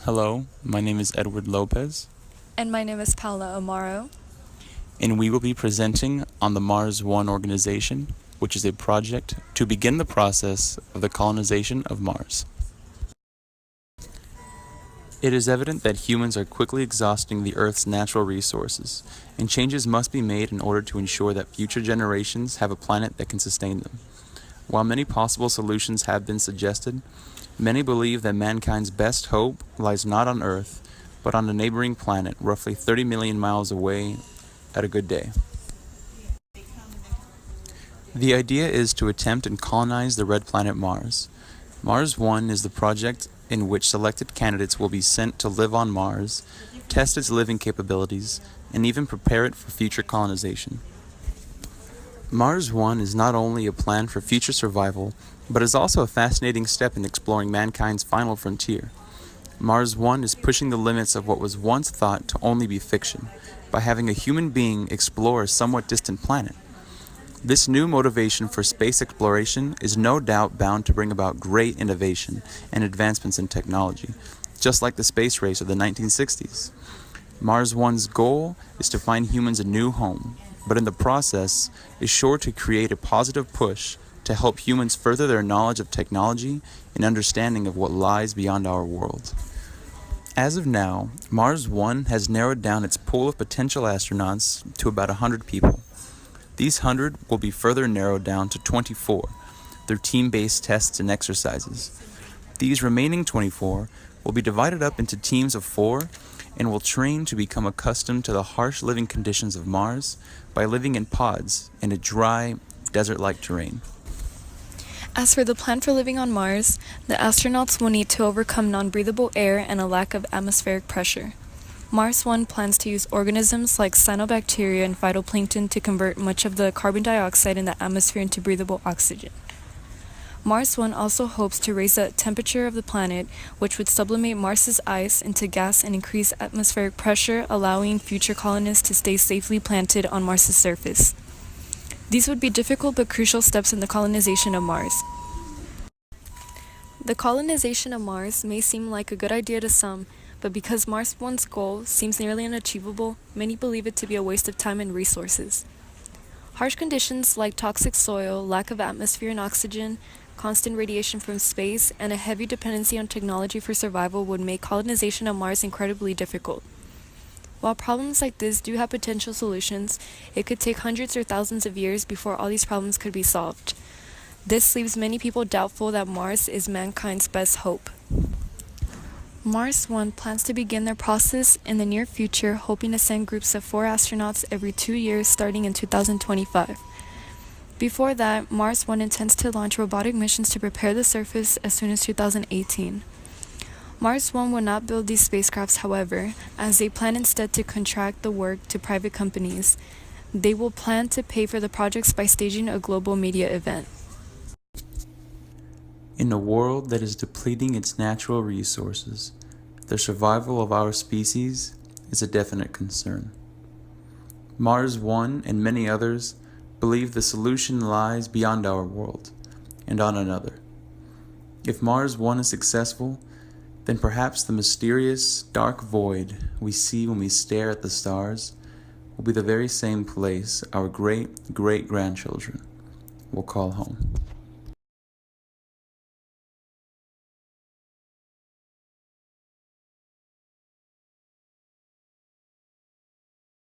Hello, my name is Edward Lopez, And my name is Paola Amaro. and we will be presenting on the Mars One organization, which is a project to begin the process of the colonization of Mars. It is evident that humans are quickly exhausting the Earth's natural resources, and changes must be made in order to ensure that future generations have a planet that can sustain them. While many possible solutions have been suggested, many believe that mankind's best hope lies not on Earth, but on a neighboring planet roughly 30 million miles away at a good day. The idea is to attempt and colonize the red planet Mars. Mars One is the project in which selected candidates will be sent to live on Mars, test its living capabilities, and even prepare it for future colonization. Mars One is not only a plan for future survival, but is also a fascinating step in exploring mankind's final frontier. Mars One is pushing the limits of what was once thought to only be fiction, by having a human being explore a somewhat distant planet. This new motivation for space exploration is no doubt bound to bring about great innovation and advancements in technology, just like the space race of the 1960s. Mars One's goal is to find humans a new home, but in the process is sure to create a positive push to help humans further their knowledge of technology and understanding of what lies beyond our world. As of now, Mars One has narrowed down its pool of potential astronauts to about 100 people. These 100 will be further narrowed down to 24 through team-based tests and exercises. These remaining 24 will be divided up into teams of 4 and will train to become accustomed to the harsh living conditions of Mars by living in pods in a dry, desert-like terrain. As for the plan for living on Mars, the astronauts will need to overcome non-breathable air and a lack of atmospheric pressure. Mars One plans to use organisms like cyanobacteria and phytoplankton to convert much of the carbon dioxide in the atmosphere into breathable oxygen. Mars One also hopes to raise the temperature of the planet, which would sublimate Mars's ice into gas and increase atmospheric pressure, allowing future colonists to stay safely planted on Mars's surface. These would be difficult but crucial steps in the colonization of Mars. The colonization of Mars may seem like a good idea to some, but because Mars One's goal seems nearly unachievable, many believe it to be a waste of time and resources. Harsh conditions like toxic soil, lack of atmosphere and oxygen, constant radiation from space, and a heavy dependency on technology for survival would make colonization of Mars incredibly difficult. While problems like this do have potential solutions, it could take hundreds or thousands of years before all these problems could be solved. This leaves many people doubtful that Mars is mankind's best hope. Mars One plans to begin their process in the near future, hoping to send groups of 4 astronauts every 2 years starting in 2025. Before that, Mars One intends to launch robotic missions to prepare the surface as soon as 2018. Mars One will not build these spacecrafts, however, as they plan instead to contract the work to private companies. They will plan to pay for the projects by staging a global media event. In a world that is depleting its natural resources, the survival of our species is a definite concern. Mars One and many others believe the solution lies beyond our world and on another. If Mars One is successful, then perhaps the mysterious, dark void we see when we stare at the stars will be the very same place our great-great-grandchildren will call home.